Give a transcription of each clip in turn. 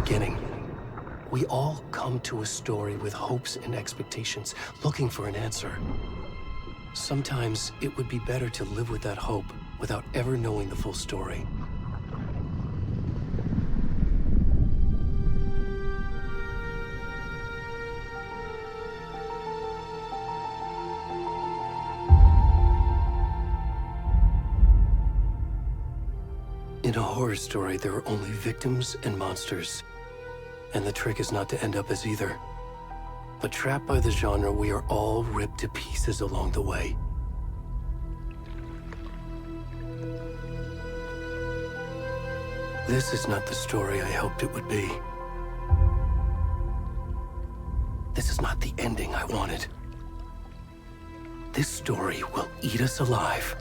beginning. We all come to a story with hopes and expectations, looking for an answer. Sometimes it would be better to live with that hope without ever knowing the full story. In a horror story, there are only victims and monsters. And the trick is not to end up as either. But trapped by the genre, we are all ripped to pieces along the way. This is not the story I hoped it would be. This is not the ending I wanted. This story will eat us alive.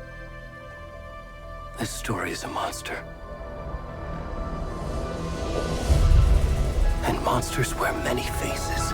This story is a monster. And monsters wear many faces.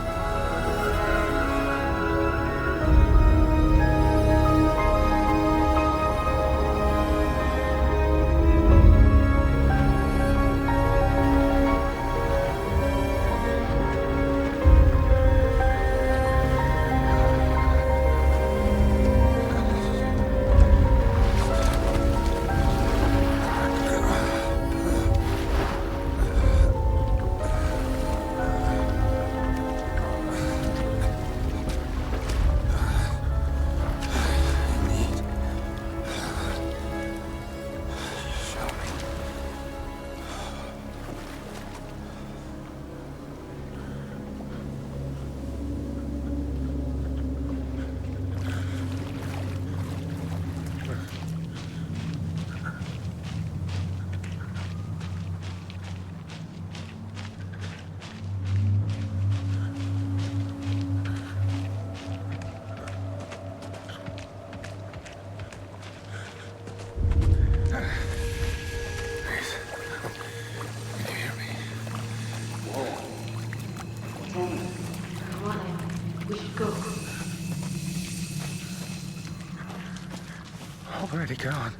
Where'd he gone?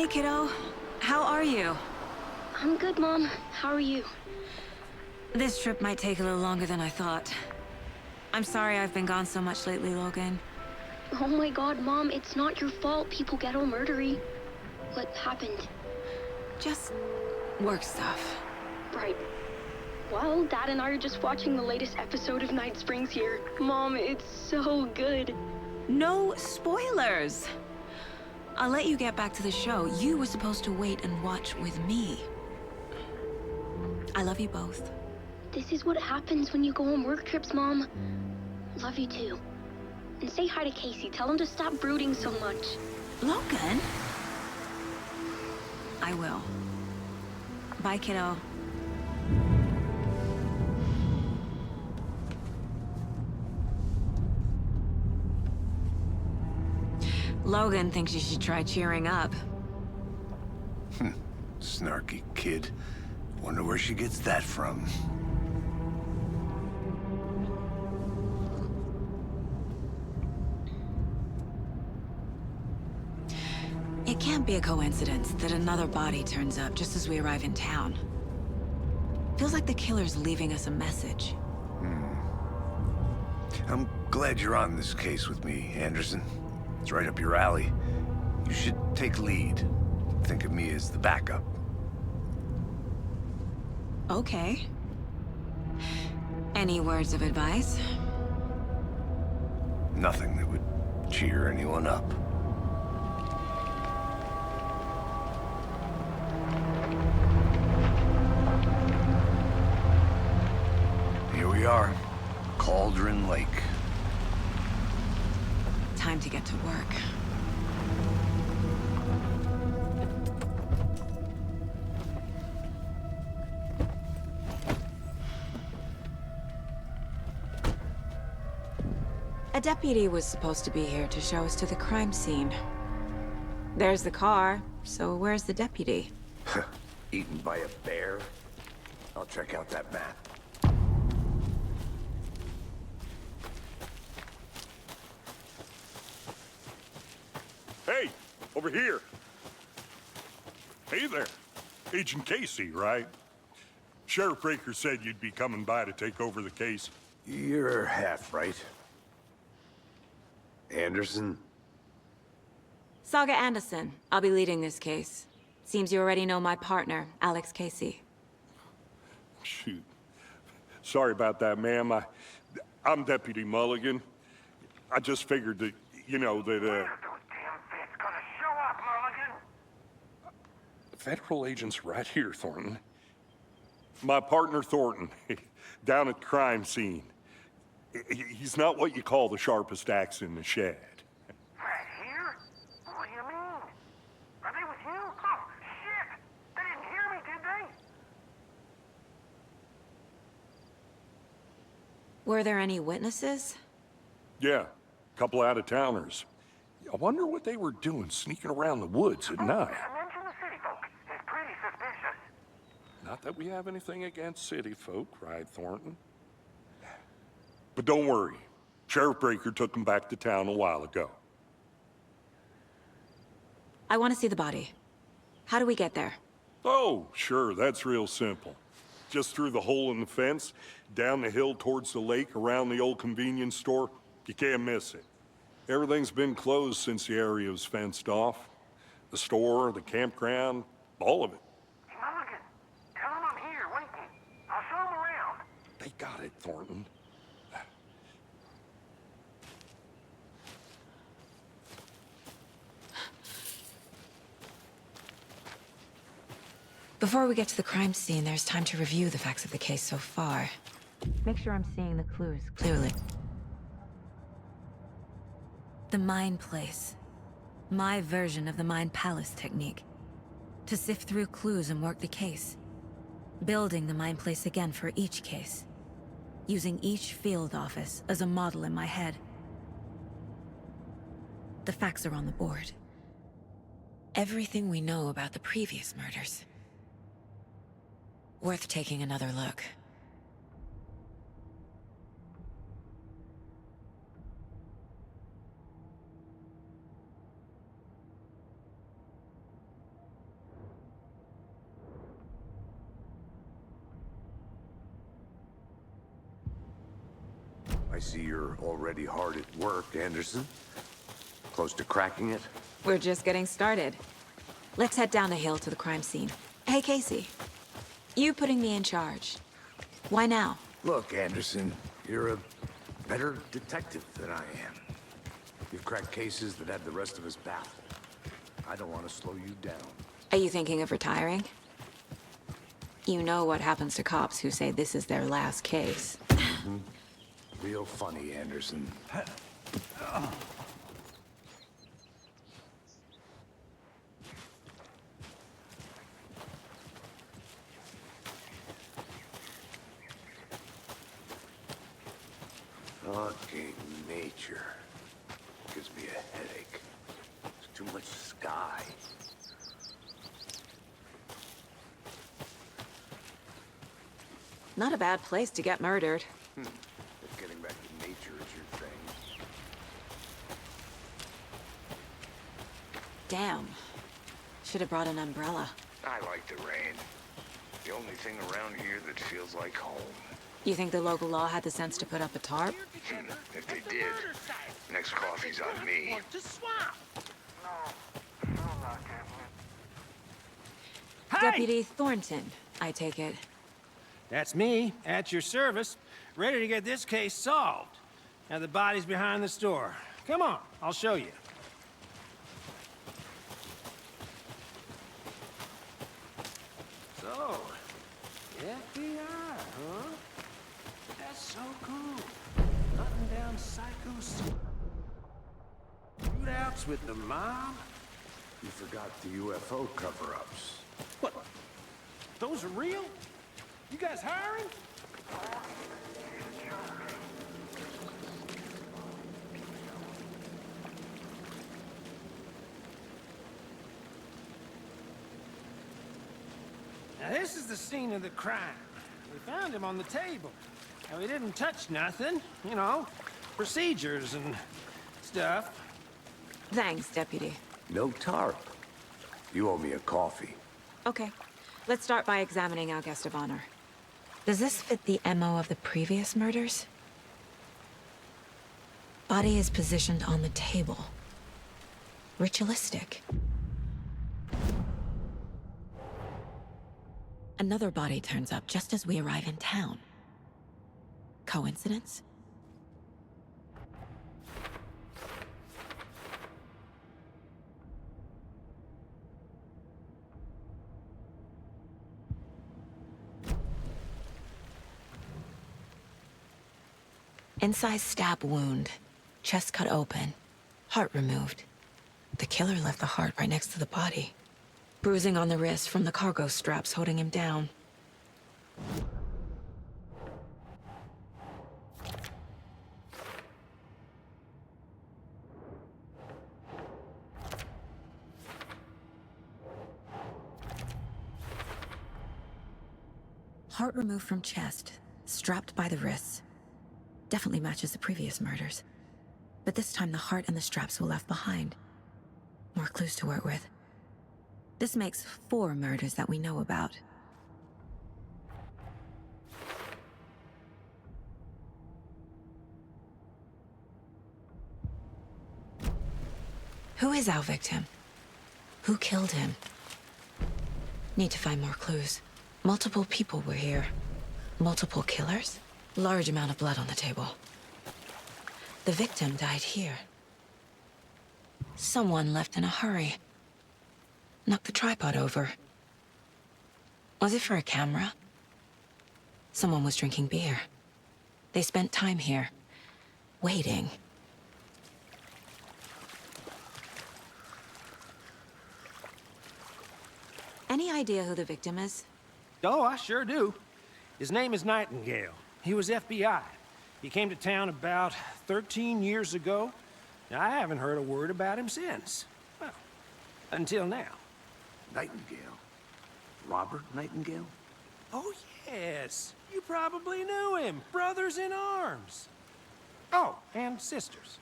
kiddo. How are you? I'm good, Mom. How are you? This trip might take a little longer than I thought. I'm sorry I've been gone so much lately, Logan. Oh my god, Mom, it's not your fault people get all murdery. What happened? Just work stuff. Right. Well, Dad and I are just watching the latest episode of Night Springs here. Mom, it's so good. No spoilers! I'll let you get back to the show. You were supposed to wait and watch with me. I love you both. This is what happens when you go on work trips, Mom. Love you too. And say hi to Casey. Tell him to stop brooding so much. Logan? I will. Bye, kiddo. Logan thinks you should try cheering up. Snarky kid. Wonder where she gets that from. It can't be a coincidence that another body turns up just as we arrive in town. Feels like the killer's leaving us a message. I'm glad you're on this case with me, Anderson. It's right up your alley. You should take lead. Think of me as the backup. Okay. Any words of advice? Nothing that would cheer anyone up. Here we are, Cauldron Lake. Time to get to work. A deputy was supposed to be here to show us to the crime scene. There's the car, so where's the deputy? Eaten by a bear? I'll check out that map. Hey, over here. Hey there. Agent Casey, right? Sheriff Breaker said you'd be coming by to take over the case. You're half right. Anderson? Saga Anderson. I'll be leading this case. Seems you already know my partner, Alex Casey. Shoot. Sorry about that, ma'am. I'm Deputy Mulligan. I just figured that, you know, that, Federal agent's right here, Thornton. My partner, Thornton, down at the crime scene. He's not what you call the sharpest axe in the shed. Right here? What do you mean? Are they with you? Oh, shit! They didn't hear me, did they? Were there any witnesses? Yeah, a couple out-of-towners. I wonder what they were doing sneaking around the woods at night. Mention the city folk. It's pretty suspicious. Not that we have anything against city folk, right, Thornton? But don't worry. Sheriff Breaker took them back to town a while ago. I want to see the body. How do we get there? Oh, sure, that's real simple. Just through the hole in the fence, down the hill towards the lake, around the old convenience store. You can't miss it. Everything's been closed since the area was fenced off. The store, the campground, all of it. Hey, Mulligan, tell them I'm here, waiting. I'll show them around. They got it, Thornton. Before we get to the crime scene, there's time to review the facts of the case so far. Make sure I'm seeing the clues clearly. The Mind Place. My version of the Mind Palace technique. To sift through clues and work the case. Building the Mind Place again for each case. Using each field office as a model in my head. The facts are on the board. Everything we know about the previous murders. Worth taking another look. I see you're already hard at work, Anderson. Close to cracking it? We're just getting started. Let's head down the hill to the crime scene. Hey, Casey. You putting me in charge. Why now? Look, Anderson, you're a better detective than I am. You've cracked cases that had the rest of us baffled. I don't want to slow you down. Are you thinking of retiring? You know what happens to cops who say this is their last case. Real funny, Anderson. Fucking nature. Gives me a headache. There's too much sky. Not a bad place to get murdered. If getting back to nature is your thing. Damn. Should have brought an umbrella. I like the rain. The only thing around here that feels like home. You think the local law had the sense to put up a tarp? If they did, next coffee's on me. Deputy Thornton, I take it. That's me, at your service, ready to get this case solved. Now the body's behind the store. Come on, I'll show you. So, FBI, huh? That's so cool. Hunting down psychos, shootouts with the mob. You forgot the UFO cover-ups. What? Those are real? You guys hiring? Now this is the scene of the crime. We found him on the table. Now he didn't touch nothing, you know, procedures and stuff. Thanks, Deputy. No tarp. You owe me a coffee. Okay. Let's start by examining our guest of honor. Does this fit the MO of the previous murders? Body is positioned on the table. Ritualistic. Another body turns up just as we arrive in town. Coincidence? Incised stab wound, chest cut open, heart removed. The killer left the heart right next to the body. Bruising on the wrist from the cargo straps holding him down. Heart removed from chest, strapped by the wrists. Definitely matches the previous murders. But this time the heart and the straps were left behind. More clues to work with. This makes 4 murders that we know about. Who is our victim? Who killed him? Need to find more clues. Multiple people were here. Multiple killers? Large amount of blood on the table. The victim died here. Someone left in a hurry. Knocked the tripod over. Was it for a camera? Someone was drinking beer. They spent time here, waiting. Any idea who the victim is? Oh, I sure do. His name is Nightingale. He was FBI. He came to town about 13 years ago. Now, I haven't heard a word about him since. Well, until now. Nightingale? Robert Nightingale? Oh, yes. You probably knew him. Brothers in arms. Oh, and sisters.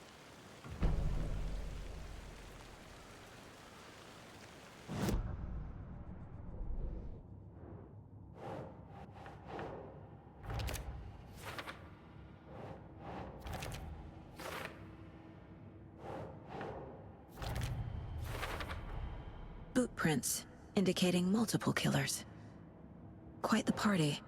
boot prints, indicating multiple killers. Quite the party.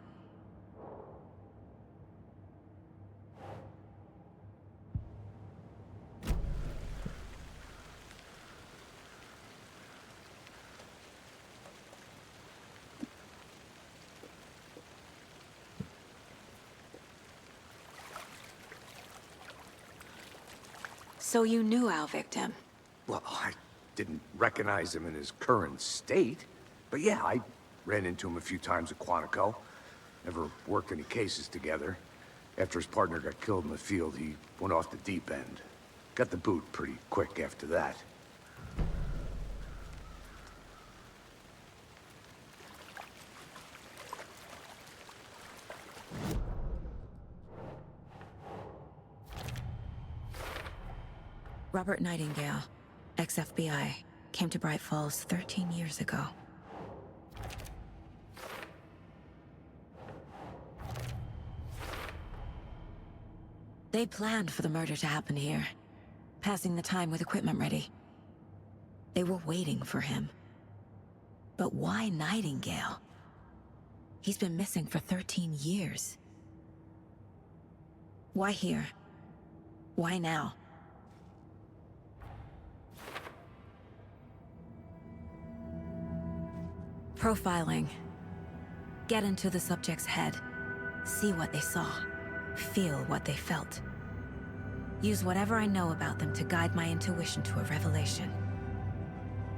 So you knew our victim? Well, I didn't recognize him in his current state. But yeah, I ran into him a few times at Quantico. Never worked any cases together. After his partner got killed in the field, he went off the deep end. Got the boot pretty quick after that. Robert Nightingale, ex-FBI, came to Bright Falls 13 years ago. They planned for the murder to happen here, passing the time with equipment ready. They were waiting for him. But why Nightingale? He's been missing for 13 years. Why here? Why now? Profiling. Get into the subject's head. See what they saw. Feel what they felt. Use whatever I know about them to guide my intuition to a revelation.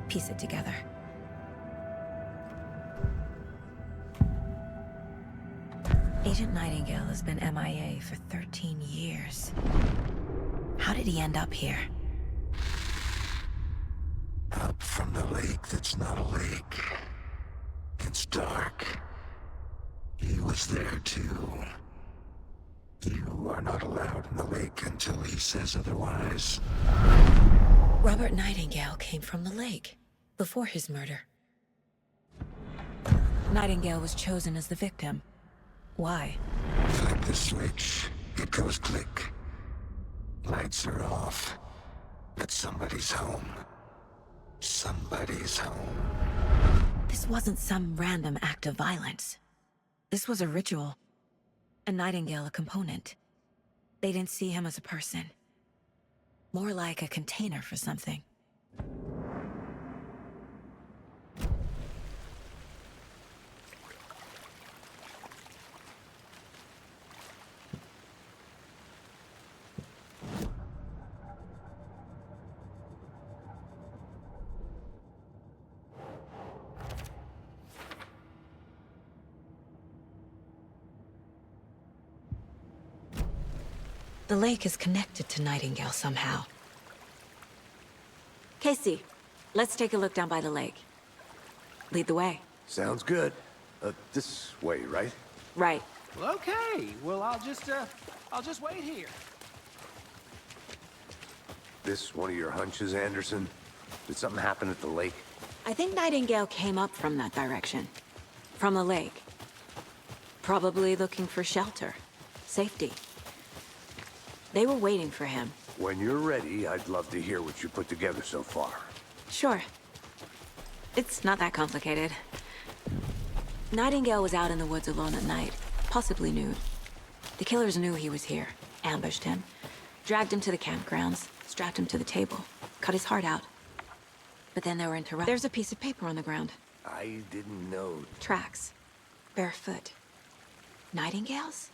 Piece it together. Agent Nightingale has been MIA for 13 years. How did he end up here? Up from the lake that's not a lake. It's dark. He was there too. You are not allowed in the lake until he says otherwise. Robert Nightingale came from the lake, before his murder. Nightingale was chosen as the victim. Why? Flip the switch, it goes click. Lights are off. But somebody's home. Somebody's home. This wasn't some random act of violence. This was a ritual. And Nightingale a component. They didn't see him as a person. More like a container for something. The lake is connected to Nightingale somehow. Casey, let's take a look down by the lake. Lead the way. Sounds good. This way, right? Right. Well, okay. Well, I'll just wait here. This one of your hunches, Anderson? Did something happen at the lake? I think Nightingale came up from that direction. From the lake. Probably looking for shelter. Safety. They were waiting for him. When you're ready, I'd love to hear what you put together so far. Sure. It's not that complicated. Nightingale was out in the woods alone at night, possibly nude. The killers knew he was here, ambushed him, dragged him to the campgrounds, strapped him to the table, cut his heart out. But then they were interrupted. There's a piece of paper on the ground. I didn't know. Tracks. Barefoot. Nightingale's?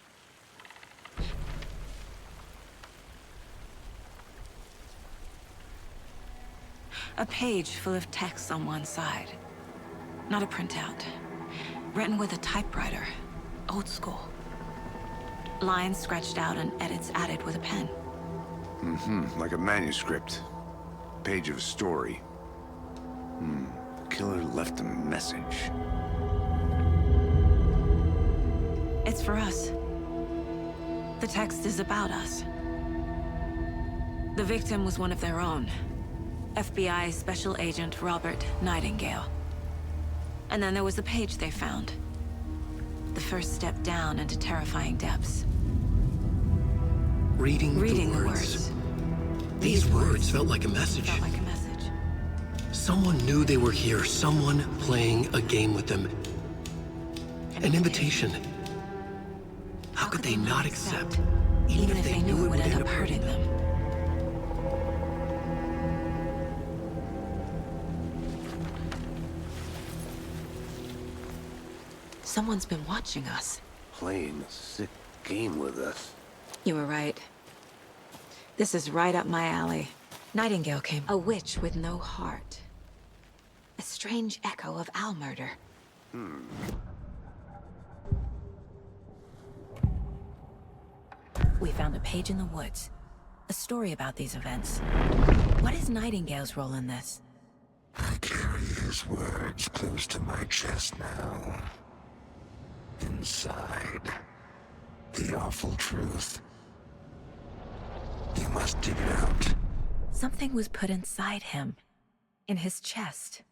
A page full of text on one side. Not a printout. Written with a typewriter. Old school. Lines scratched out and edits added with a pen. Like a manuscript. Page of a story. The killer left a message. It's for us. The text is about us. The victim was one of their own. FBI Special Agent Robert Nightingale. And then there was the page they found. The first step down into terrifying depths. Reading the words. These words felt like a message. Felt like a message. Someone knew they were here, someone playing a game with them. An invitation. How could they not accept, even if they knew it would end up hurting them? Someone's been watching us. Playing a sick game with us. You were right. This is right up my alley. Nightingale came. A witch with no heart. A strange echo of owl murder. We found a page in the woods. A story about these events. What is Nightingale's role in this? I carry his words close to my chest now. Inside, the awful truth. You must dig it out. Something was put inside him. In his chest.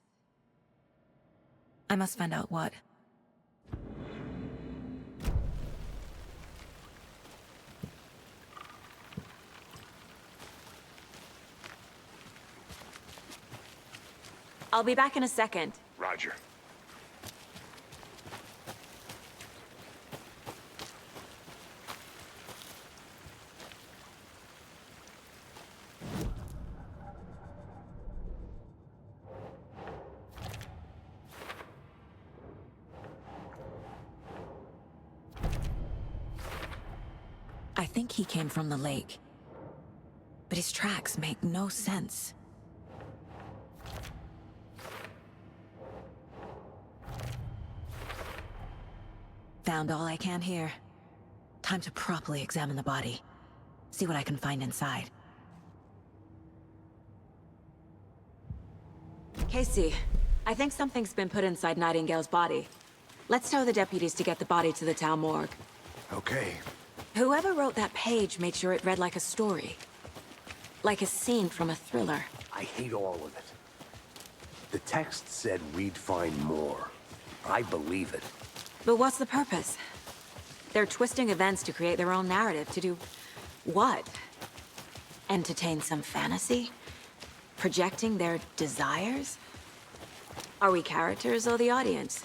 I must find out what. I'll be back in a second. Roger. I think he came from the lake. But his tracks make no sense. Found all I can here. Time to properly examine the body. See what I can find inside. Casey, I think something's been put inside Nightingale's body. Let's tell the deputies to get the body to the town morgue. Okay. Whoever wrote that page made sure it read like a story. Like a scene from a thriller. I hate all of it. The text said we'd find more. I believe it. But what's the purpose? They're twisting events to create their own narrative. To do what? Entertain some fantasy? Projecting their desires? Are we characters or the audience?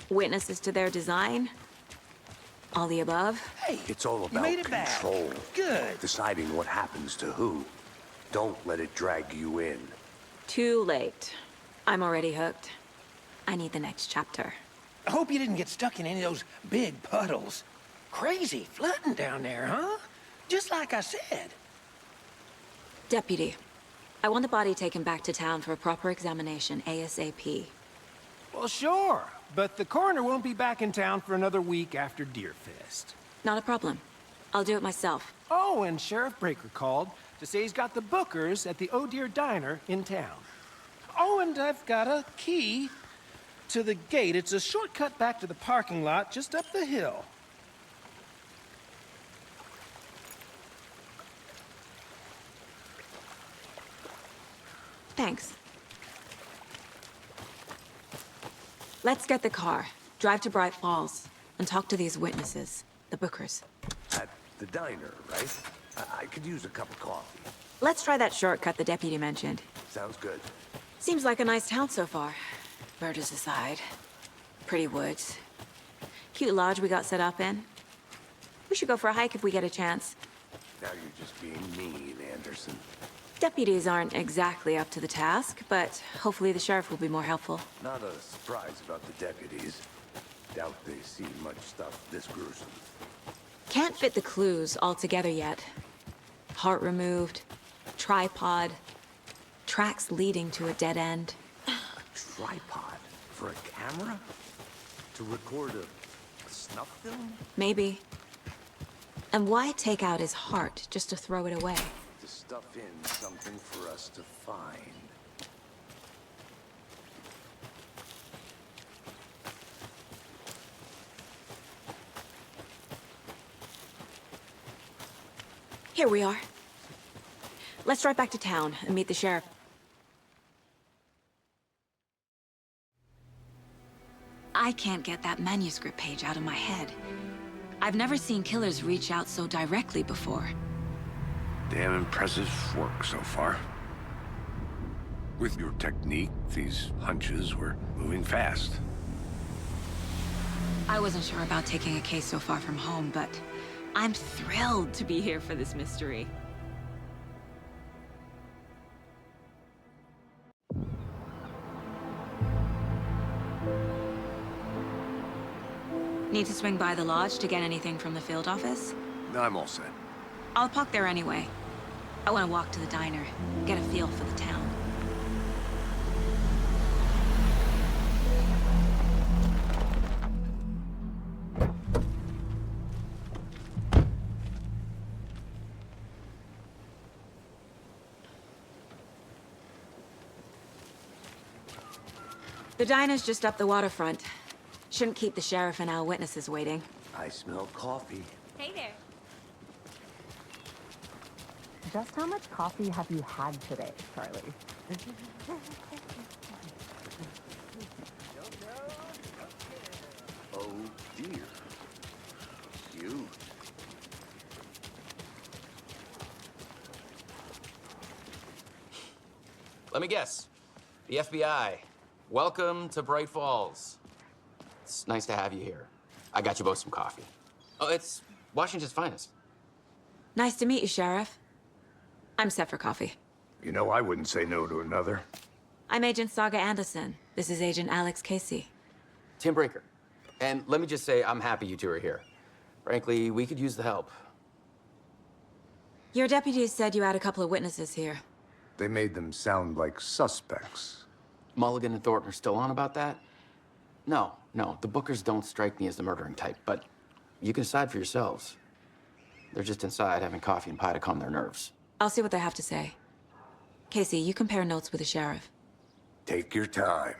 Witnesses to their design? All the above? Hey, It's all you about made it back. control. Good. Deciding what happens to who. Don't let it drag you in. Too late. I'm already hooked. I need the next chapter. I hope you didn't get stuck in any of those big puddles. Crazy flooding down there, huh? Just like I said. Deputy, I want the body taken back to town for a proper examination ASAP. Well, sure. But the coroner won't be back in town for another week after Deerfest. Not a problem. I'll do it myself. Oh, and Sheriff Breaker called to say he's got the bookers at the Oh Dear Diner in town. Oh, and I've got a key to the gate. It's a shortcut back to the parking lot just up the hill. Thanks. Let's get the car, drive to Bright Falls, and talk to these witnesses, the bookers. At the diner, right? I could use a cup of coffee. Let's try that shortcut the deputy mentioned. Sounds good. Seems like a nice town so far. Murders aside. Pretty woods. Cute lodge we got set up in. We should go for a hike if we get a chance. Now you're just being mean, Anderson. Deputies aren't exactly up to the task, but hopefully the sheriff will be more helpful. Not a surprise about the deputies. Doubt they've seen much stuff this gruesome. Can't fit the clues all together yet. Heart removed, tripod, tracks leading to a dead end. A tripod? For a camera? To record a snuff film? Maybe. And why take out his heart just to throw it away? To stuff in something for us to find. Here we are. Let's drive back to town and meet the sheriff. I can't get that manuscript page out of my head. I've never seen killers reach out so directly before. Damn impressive work so far. With your technique, these hunches were moving fast. I wasn't sure about taking a case so far from home, but I'm thrilled to be here for this mystery. Need to swing by the lodge to get anything from the field office? No, I'm all set. I'll park there anyway. I want to walk to the diner, get a feel for the town. The diner's just up the waterfront. Shouldn't keep the sheriff and our witnesses waiting. I smell coffee. Hey there. Just how much coffee have you had today, Charlie? Oh dear. You. Let me guess. The FBI. Welcome to Bright Falls. It's nice to have you here. I got you both some coffee. Oh, it's Washington's finest. Nice to meet you, Sheriff. I'm set for coffee. You know, I wouldn't say no to another. I'm Agent Saga Anderson. This is Agent Alex Casey. Tim Brinker. And let me just say, I'm happy you two are here. Frankly, we could use the help. Your deputies said you had a couple of witnesses here. They made them sound like suspects. Mulligan and Thornton are still on about that? No, the Bookers don't strike me as the murdering type, but you can decide for yourselves. They're just inside having coffee and pie to calm their nerves. I'll see what they have to say. Casey, you compare notes with the sheriff. Take your time.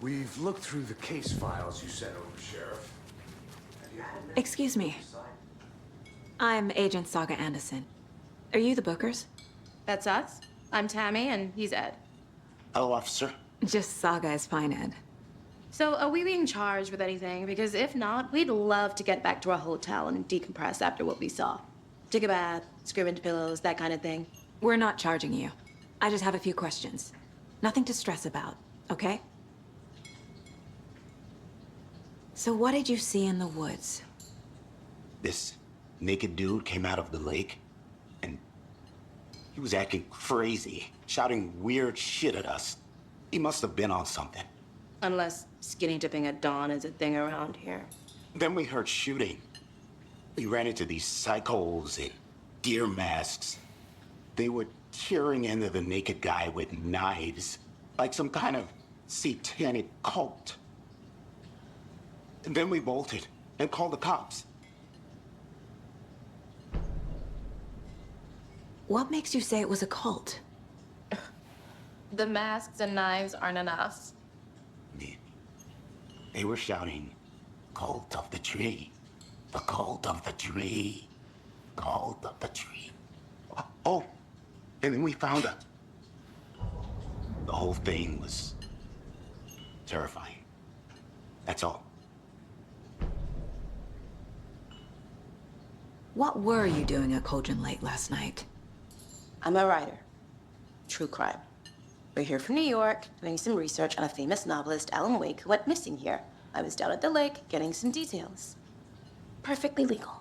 We've looked through the case files you sent over, Sheriff. Excuse me. I'm Agent Saga Anderson. Are you the Bookers? That's us. I'm Tammy, and he's Ed. Hello, officer. Just Saga is fine, Ed. So, are we being charged with anything? Because if not, we'd love to get back to our hotel and decompress after what we saw. Take a bath, scream into pillows, that kind of thing. We're not charging you. I just have a few questions. Nothing to stress about, okay? So what did you see in the woods? This naked dude came out of the lake, and he was acting crazy, shouting weird shit at us. He must have been on something. Unless skinny dipping at dawn is a thing around here. Then we heard shooting. We ran into these psychos in deer masks. They were tearing into the naked guy with knives, like some kind of satanic cult. And then we bolted and called the cops. What makes you say it was a cult? The masks and knives aren't enough. They were shouting, "Cult of the tree, the cult of the tree, cult of the tree." Oh, and then we found her. The whole thing was terrifying. That's all. What were you doing at Cauldron Lake last night? I'm a writer. True crime. We're here from New York, doing some research on a famous novelist, Alan Wake, who went missing here. I was down at the lake, getting some details. Perfectly legal.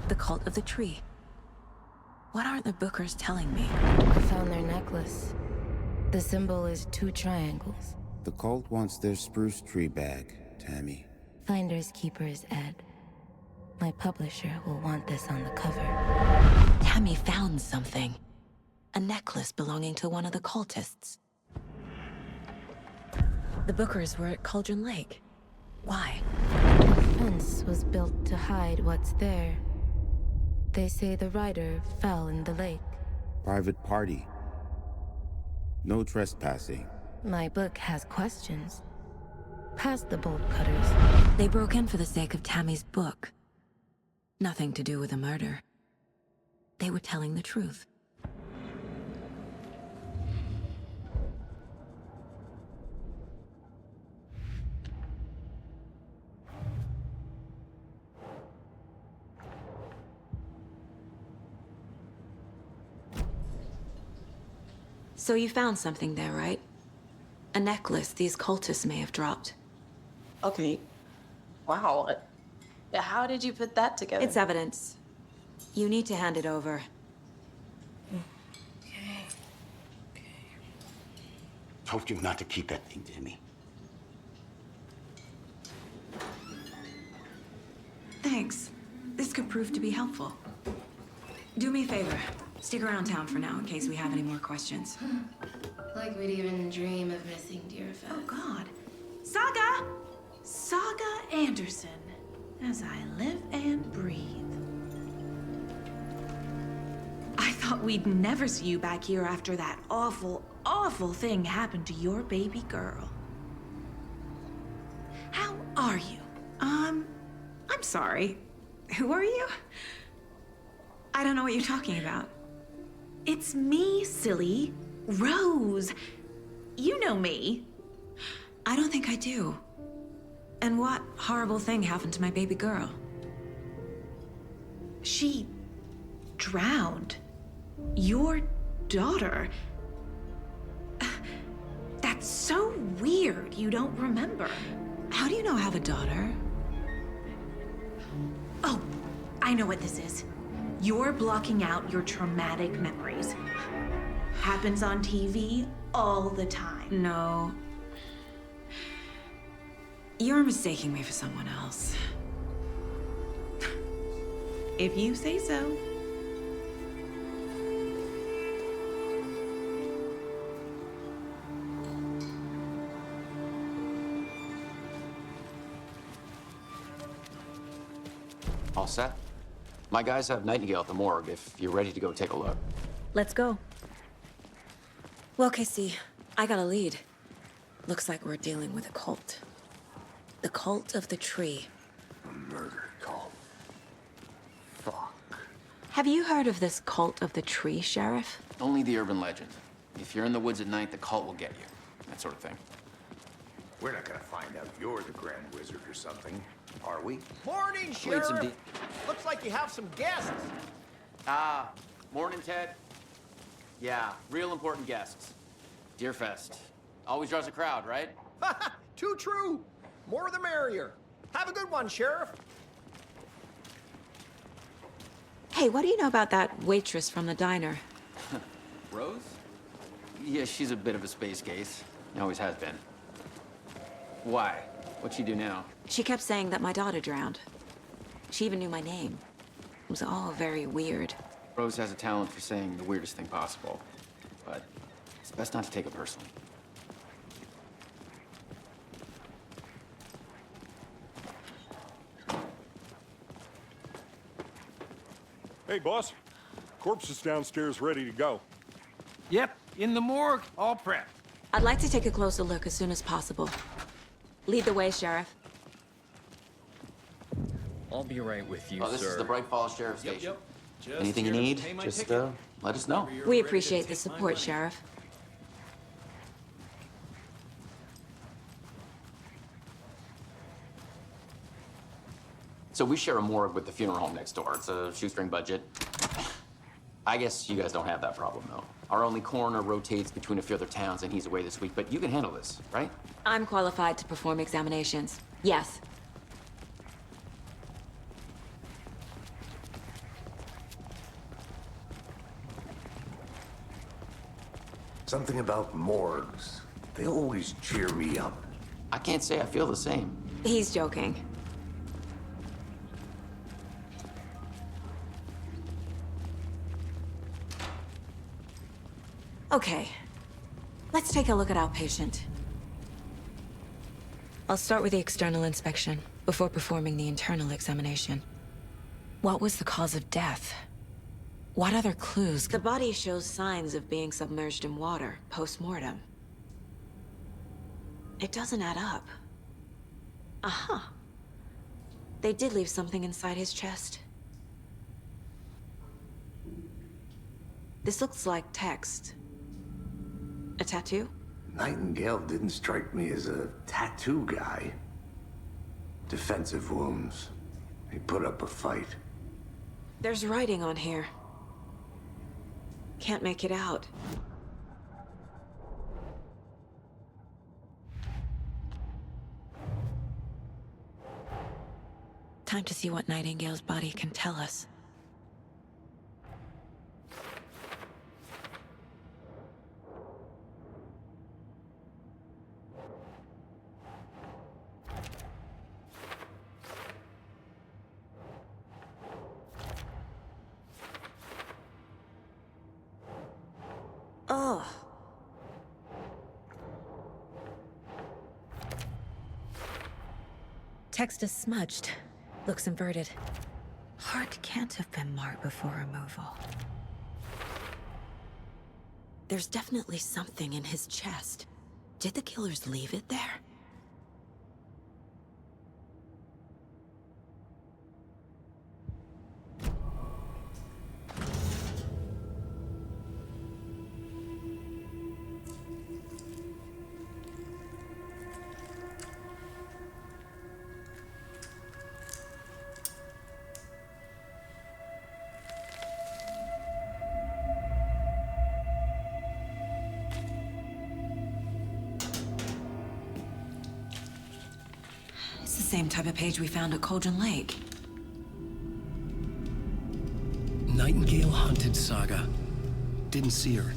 The cult of the tree. What are the Bookers telling me? I found their necklace. The symbol is 2 triangles. The cult wants their spruce tree back, Tammy. Finders keepers, Ed. My publisher will want this on the cover. Tammy found something. A necklace belonging to one of the cultists. The Bookers were at Cauldron Lake. Why? The fence was built to hide what's there. They say the rider fell in the lake. Private party. No trespassing. My book has questions. Past the bolt cutters. They broke in for the sake of Tammy's book. Nothing to do with a murder. They were telling the truth. So you found something there, right? A necklace these cultists may have dropped. Okay. Wow. How did you put that together? It's evidence. You need to hand it over. Told you not to keep that thing, Timmy. Thanks. This could prove to be helpful. Do me a favor. Stick around town for now in case we have any more questions. Like we'd even dream of missing Deerfest. Oh, God. Saga! Saga Anderson. As I live and breathe. I thought we'd never see you back here after that awful, awful thing happened to your baby girl. How are you? I'm sorry. Who are you? I don't know what you're talking about. It's me, silly. Rose. You know me. I don't think I do. And what horrible thing happened to my baby girl? She drowned. Your daughter. That's so weird you don't remember. How do you know I have a daughter? Oh, I know what this is. You're blocking out your traumatic memories. Happens on TV all the time. No. You're mistaking me for someone else. If you say so. All set? My guys have Nightingale at the morgue if you're ready to go take a look. Let's go. Well, Casey, I got a lead. Looks like we're dealing with a cult. The cult of the tree. A murder cult. Fuck. Have you heard of this cult of the tree, Sheriff? Only the urban legend. If you're in the woods at night, the cult will get you. That sort of thing. We're not gonna find out you're the Grand Wizard or something, are we? Morning, Played some Sheriff. Looks like you have some guests. Ah, morning, Ted. Yeah, real important guests. Deerfest. Always draws a crowd, right? Too true. More the merrier. Have a good one, Sheriff. Hey, what do you know about that waitress from the diner? Rose? Yeah, she's a bit of a space case. Always has been. Why? What'd she do now? She kept saying that my daughter drowned. She even knew my name. It was all very weird. Rose has a talent for saying the weirdest thing possible. But it's best not to take it personally. Hey, boss. Corpse is downstairs ready to go. Yep, in the morgue, all prepped. I'd like to take a closer look as soon as possible. Lead the way, Sheriff. I'll be right with you, Oh, this sir. is the Bright Falls Sheriff Station. Just Anything you here to need, pay my just ticket. let us know. We appreciate the support, Sheriff. So we share a morgue with the funeral home next door. It's a shoestring budget. I guess you guys don't have that problem, though. Our only coroner rotates between a few other towns, and he's away this week, but you can handle this, right? I'm qualified to perform examinations. Yes. Something about morgues. They always cheer me up. I can't say I feel the same. He's joking. Okay. Let's take a look at our patient. I'll start with the external inspection before performing the internal examination. What was the cause of death? What other clues? The body shows signs of being submerged in water post-mortem. It doesn't add up. Uh-huh. They did leave something inside his chest. This looks like text. A tattoo? Nightingale didn't strike me as a tattoo guy. Defensive wounds. He put up a fight. There's writing on here. Can't make it out. Time to see what Nightingale's body can tell us. Oh. Text is smudged. Looks inverted. Heart can't have been marked before removal. There's definitely something in his chest. Did the killers leave it there? Same type of page we found at Cauldron Lake. Nightingale hunted Saga. Didn't see her.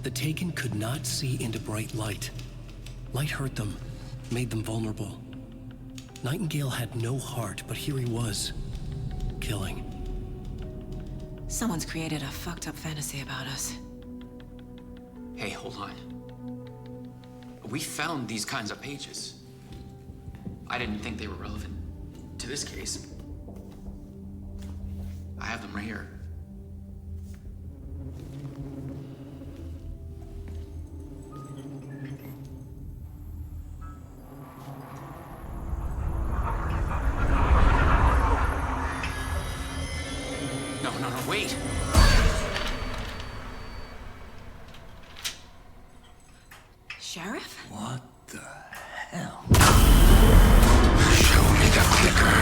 The Taken could not see into bright light. Light hurt them, made them vulnerable. Nightingale had no heart, but here he was, killing. Someone's created a fucked up fantasy about us. Hey, hold on. We found these kinds of pages. I didn't think they were relevant to this case. I have them right here. No, wait! Sheriff? What the hell? Show me the clicker.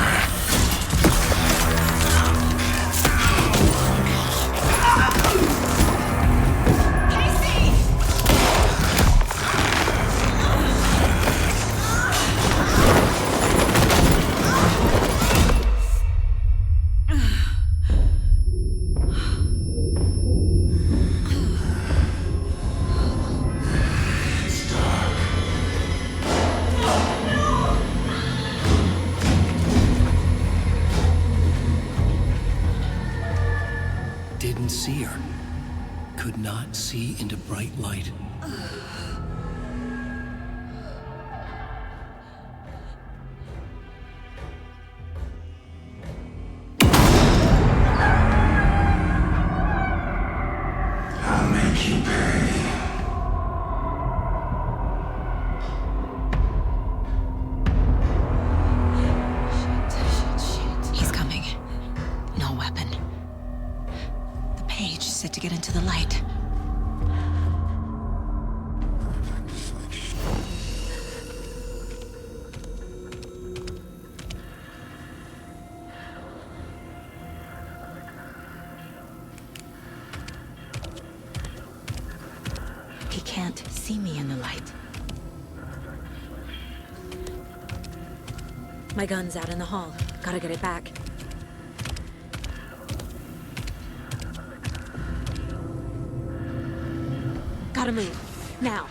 Didn't see her. Could not see into bright light. I'll make you pay. Shit. He's coming. No weapon. The page set to get into the light. He can't see me in the light. My gun's out in the hall. Gotta get it back. Gotta move. Now.